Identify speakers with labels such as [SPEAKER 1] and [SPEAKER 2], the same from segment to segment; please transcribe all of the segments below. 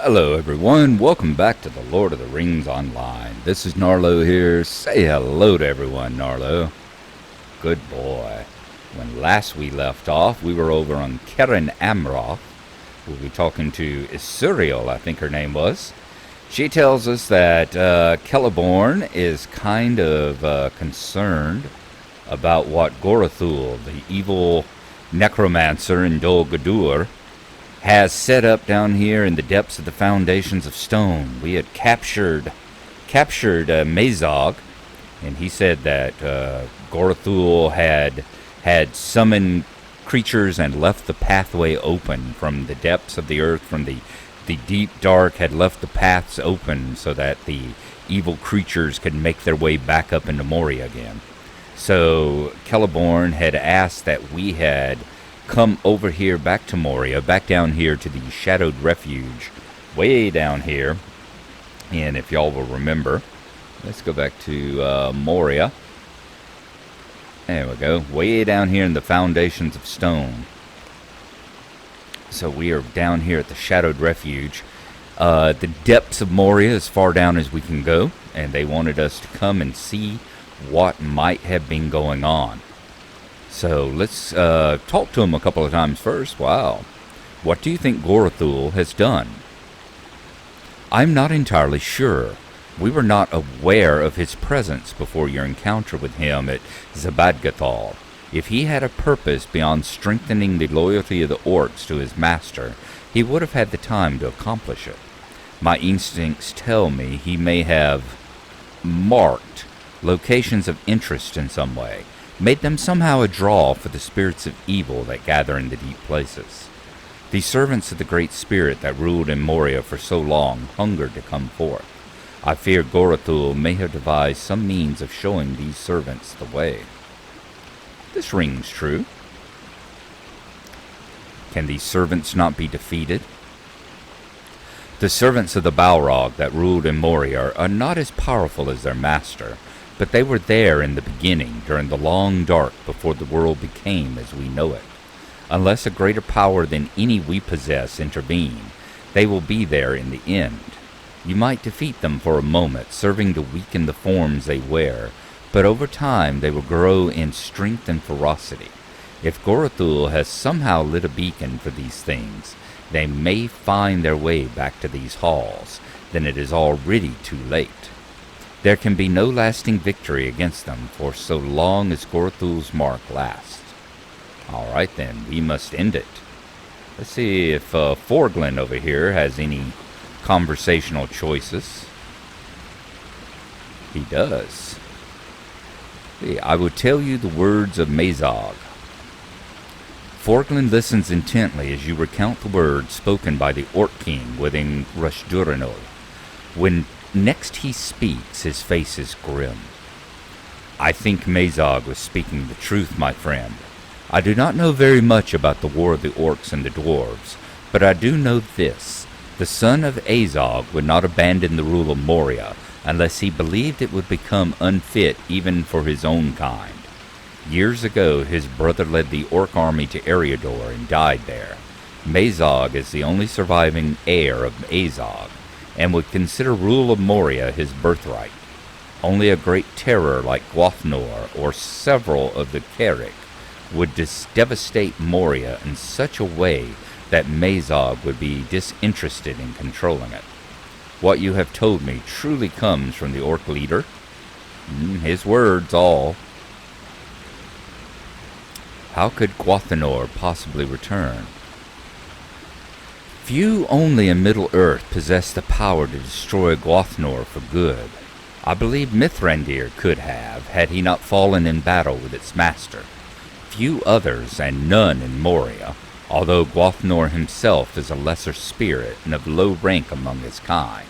[SPEAKER 1] Hello everyone, welcome back to the Lord of the Rings Online. This is Gnarlo here. Say hello to everyone, Gnarlo. Good boy. When last we left off, we were over on Caeryg Amroth. We'll be talking to Isuriel, I think her name was. She tells us that Celeborn is kind of concerned about what Gorothul, the evil necromancer in Dol Guldur, has set up down here in the depths of the foundations of stone. We had captured Mazog, and he said that Gorothul had summoned creatures and left the pathway open from the depths of the earth, from the deep dark, had left the paths open so that the evil creatures could make their way back up into Moria again. So Celeborn had asked that we had come over here back to Moria, back down here to the Shadowed Refuge, way down here. And if y'all will remember, let's go back to Moria. There we go, way down here in the foundations of stone. So we are down here at the Shadowed Refuge. The depths of Moria, as far down as we can go, and they wanted us to come and see what might have been going on. So let's talk to him a couple of times first. Wow. What do you think Gorothul has done? I'm not entirely sure. We were not aware of his presence before your encounter with him at Zabadgathal. If he had a purpose beyond strengthening the loyalty of the orcs to his master, he would have had the time to accomplish it. My instincts tell me he may have marked locations of interest in some way, made them somehow a draw for the spirits of evil that gather in the deep places. The servants of the Great Spirit that ruled in Moria for so long hungered to come forth. I fear Gorothul may have devised some means of showing these servants the way. This rings true. Can these servants not be defeated? The servants of the Balrog that ruled in Moria are not as powerful as their master, but they were there in the beginning, during the long dark before the world became as we know it. Unless a greater power than any we possess intervene, they will be there in the end. You might defeat them for a moment, serving to weaken the forms they wear, but over time they will grow in strength and ferocity. If Gorothul has somehow lit a beacon for these things, they may find their way back to these halls. Then it is already too late. There can be no lasting victory against them for so long as Gorothul's mark lasts. All right then, we must end it. Let's see if Forglin over here has any conversational choices. He does. I will tell you the words of Mazog. Forglin listens intently as you recount the words spoken by the Orc King within Rushdurranol. When next he speaks, his face is grim. I think Mazog was speaking the truth, my friend. I do not know very much about the war of the orcs and the dwarves, but I do know this. The son of Azog would not abandon the rule of Moria unless he believed it would become unfit even for his own kind. Years ago, his brother led the orc army to Eriador and died there. Mazog is the only surviving heir of Azog, and would consider rule of Moria his birthright. Only a great terror like Gwathmor or several of the Caeryg would devastate Moria in such a way that Mazog would be disinterested in controlling it. What you have told me truly comes from the orc leader? His words all. How could Gwathmor possibly return? Few only in Middle-earth possess the power to destroy Gwathmor for good. I believe Mithrandir could have, had he not fallen in battle with its master. Few others, and none in Moria, although Gwathmor himself is a lesser spirit and of low rank among his kind.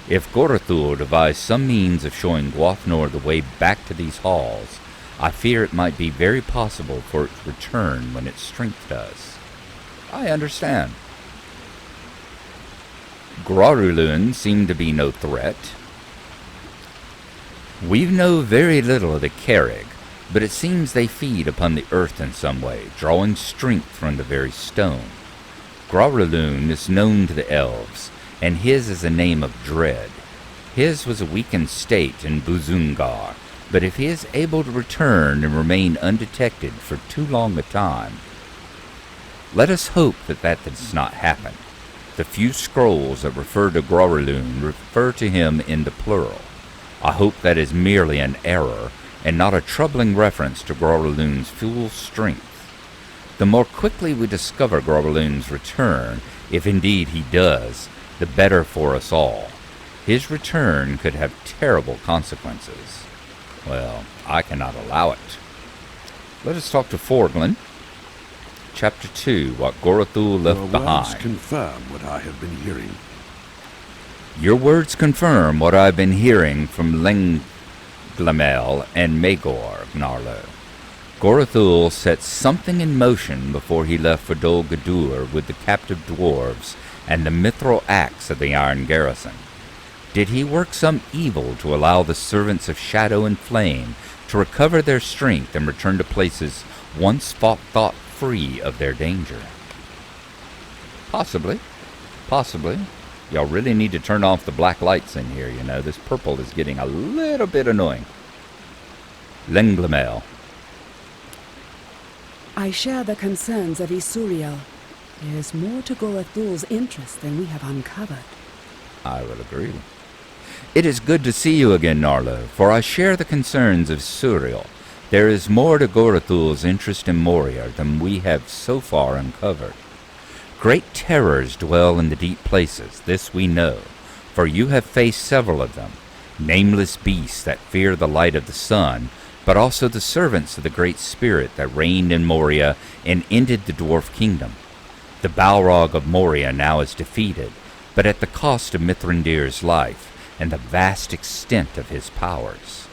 [SPEAKER 1] If Gorothul devised some means of showing Gwathmor the way back to these halls, I fear it might be very possible for its return when its strength does. I understand. Gorothul seemed to be no threat. We know very little of the Caeryg, but it seems they feed upon the earth in some way, drawing strength from the very stone. Gorothul is known to the elves, and his is a name of dread. His was a weakened state in Buzungar, but if he is able to return and remain undetected for too long a time, let us hope that does not happen. The few scrolls that refer to Gorothul refer to him in the plural. I hope that is merely an error, and not a troubling reference to Gorothul's full strength. The more quickly we discover Gorothul's return, if indeed he does, the better for us all. His return could have terrible consequences. Well, I cannot allow it. Let us talk to Forglin. Chapter 2, What Gorothul Left Behind.
[SPEAKER 2] Your words confirm what I have been hearing.
[SPEAKER 1] Your words confirm what I've been hearing from Lenglamel and Magor, Gnarlo. Gorothul set something in motion before he left for Dol Guldur with the captive dwarves and the mithril axe of the Iron Garrison. Did he work some evil to allow the servants of Shadow and Flame to recover their strength and return to places once thought free of their danger? Possibly. Possibly. Y'all really need to turn off the black lights in here, you know. This purple is getting a little bit annoying. Lenglamel.
[SPEAKER 3] I share the concerns of Isuriel. There is more to Gorothul's interest than we have uncovered.
[SPEAKER 1] I will agree. It is good to see you again, Gnarlo, for I share the concerns of Isuriel. There is more to Gorothul's interest in Moria than we have so far uncovered. Great terrors dwell in the deep places, this we know, for you have faced several of them, nameless beasts that fear the light of the sun, but also the servants of the Great Spirit that reigned in Moria and ended the Dwarf Kingdom. The Balrog of Moria now is defeated, but at the cost of Mithrandir's life and the vast extent of his powers.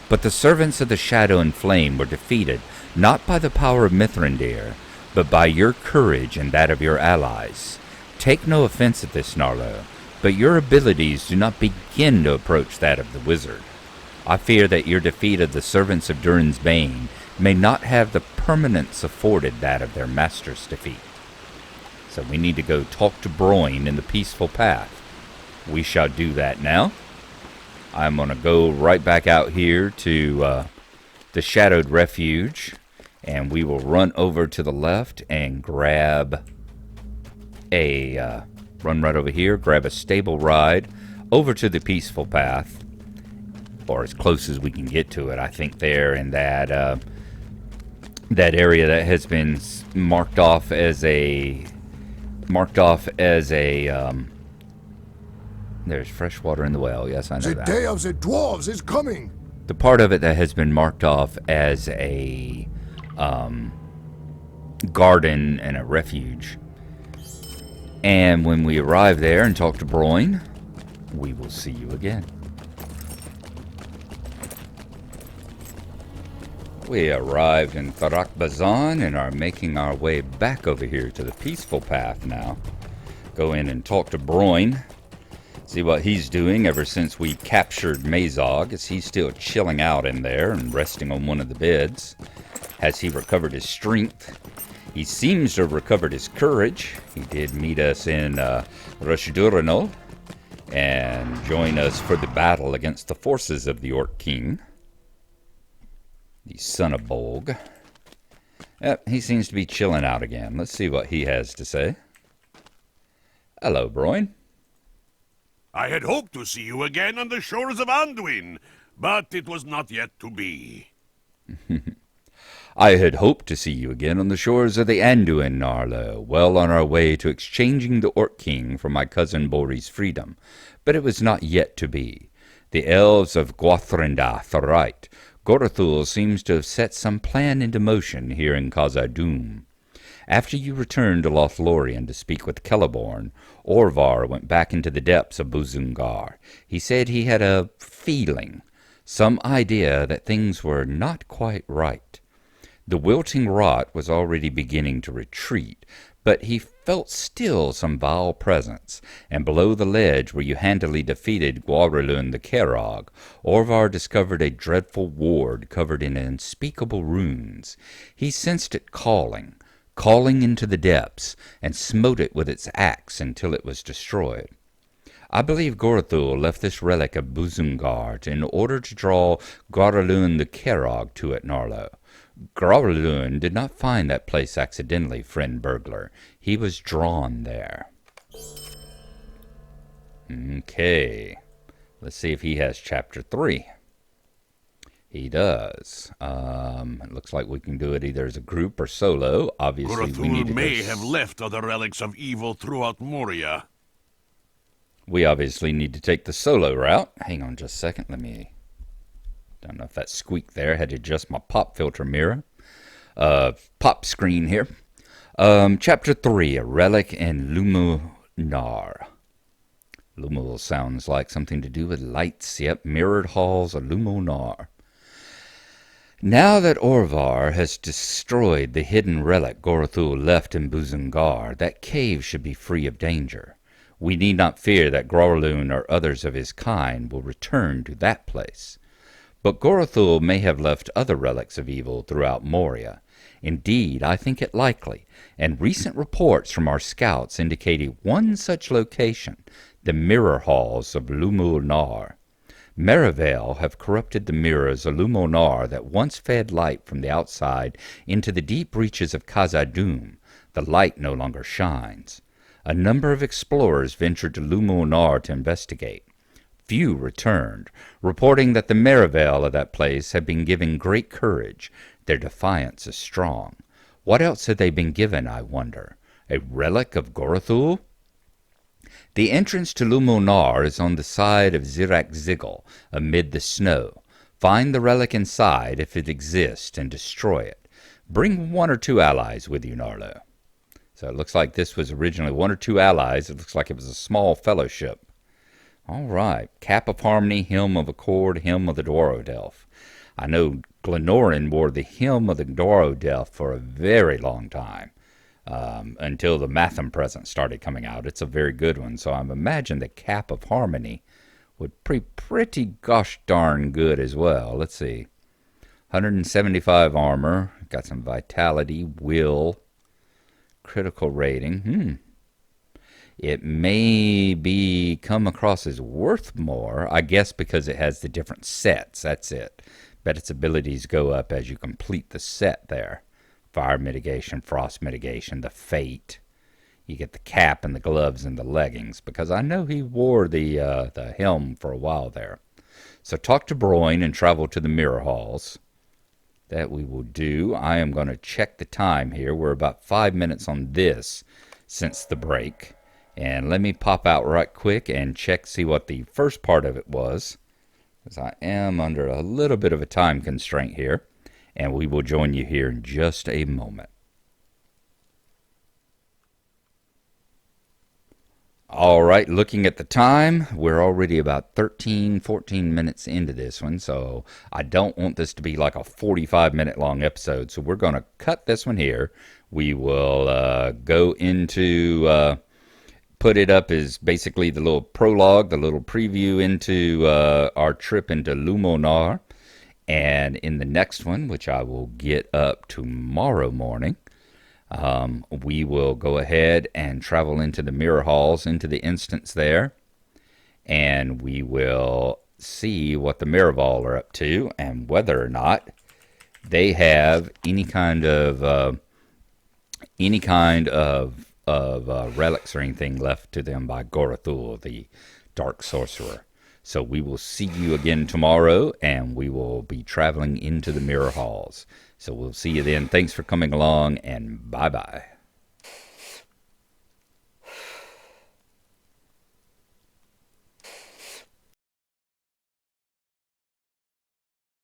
[SPEAKER 1] But the servants of the Shadow and Flame were defeated not by the power of Mithrandir, but by your courage and that of your allies. Take no offense at this, Gnarlo, but your abilities do not begin to approach that of the wizard. I fear that your defeat of the servants of Durin's Bane may not have the permanence afforded that of their master's defeat. So we need to go talk to Broin in the Peaceful Path. We shall do that now. I'm going to go right back out here to the Shadowed Refuge, and we will run over to the left and grab a, run right over here, grab a stable ride over to the Peaceful Path, or as close as we can get to it. I think there in that that area that has been marked off as a there's fresh water in the well. Yes, I know that.
[SPEAKER 2] The day of the dwarves is coming.
[SPEAKER 1] The part of it that has been marked off as a garden and a refuge. And when we arrive there and talk to Broin, we will see you again. We arrived in Tharak Bazan and are making our way back over here to the Peaceful Path now. Go in and talk to Broin. See what he's doing ever since we captured Mazog. Is he still chilling out in there and resting on one of the beds? Has he recovered his strength? He seems to have recovered his courage. He did meet us in Rushdurano and join us for the battle against the forces of the Orc King, the son of Bolg. Yep, he seems to be chilling out again. Let's see what he has to say. Hello, Broin.
[SPEAKER 4] I had hoped to see you again on the shores of Anduin, but it was not yet to be.
[SPEAKER 1] I had hoped to see you again on the shores of the Anduin, Gnarlo, well on our way to exchanging the Orc King for my cousin Bori's freedom, but it was not yet to be. The elves of Gwathrendath are right. Gorothul seems to have set some plan into motion here in Khazad-dûm. After you returned to Lothlorien to speak with Celeborn, Orvar went back into the depths of Buzungar. He said he had a feeling, some idea that things were not quite right. The wilting rot was already beginning to retreat, but he felt still some vile presence, and below the ledge where you handily defeated Gwaurlun the Caeryg, Orvar discovered a dreadful ward covered in unspeakable runes. He sensed it calling into the depths, and smote it with its axe until it was destroyed. I believe Gorothul left this relic of Buzungard in order to draw Garalun the Caeryg to it, Gnarlo. Garalun did not find that place accidentally, friend burglar. He was drawn there. Okay. Let's see if he has chapter 3. He does. It looks like we can do it either as a group or solo. Obviously, we need to
[SPEAKER 4] Gorothul
[SPEAKER 1] go
[SPEAKER 4] may have left other relics of evil throughout Moria.
[SPEAKER 1] We obviously need to take the solo route. Hang on just a second. Don't know if that squeak there. Had to adjust my pop filter mirror. Pop screen here. Chapter 3, A Relic in Luminar. Lumul sounds like something to do with lights. Yep, mirrored halls of Luminar. Now that Orvar has destroyed the hidden relic Gorothul left in Buzungar, that cave should be free of danger. We need not fear that Garalun or others of his kind will return to that place. But Gorothul may have left other relics of evil throughout Moria. Indeed, I think it likely, and recent reports from our scouts indicated one such location, the mirror halls of Luminar. Merivale have corrupted the mirrors of Luminar that once fed light from the outside into the deep reaches of Khazad-dûm. The light no longer shines. A number of explorers ventured to Luminar to investigate. Few returned, reporting that the Merivale of that place had been given great courage. Their defiance is strong. What else had they been given, I wonder? A relic of Gorothul? The entrance to Luminar is on the side of Zirak-Ziggle, amid the snow. Find the relic inside, if it exists, and destroy it. Bring 1 or 2 allies with you, Gnarlo. So it looks like this was originally 1 or 2 allies. It looks like it was a small fellowship. All right. Cap of Harmony, Helm of Accord, Helm of the Dwaro-Delph. I know Glenorin wore the Helm of the Dwaro-Delph for a very long time. Until the Matham present started coming out. It's a very good one, so I imagine the Cap of Harmony would be pretty gosh darn good as well. Let's see. 175 armor, got some vitality, will, critical rating. It may be come across as worth more, I guess because it has the different sets, that's it. Bet its abilities go up as you complete the set there. Fire mitigation, frost mitigation, the fate. You get the cap and the gloves and the leggings, because I know he wore the helm for a while there. So talk to Broyne and travel to the mirror halls. That we will do. I am going to check the time here. We're about 5 minutes on this since the break. And let me pop out right quick and check, see what the first part of it was, because I am under a little bit of a time constraint here. And we will join you here in just a moment. All right, looking at the time, we're already about 13, 14 minutes into this one, so I don't want this to be like a 45-minute long episode, so we're going to cut this one here. We will go into, put it up as basically the little prologue, the little preview into our trip into Luminar. And in the next one, which I will get up tomorrow morning, we will go ahead and travel into the mirror halls, into the instance there, and we will see what the Merivale are up to and whether or not they have any kind of relics or anything left to them by Gorothul, the dark sorcerer. So we will see you again tomorrow, and we will be traveling into the mirror halls. So we'll see you then. Thanks for coming along, and bye-bye.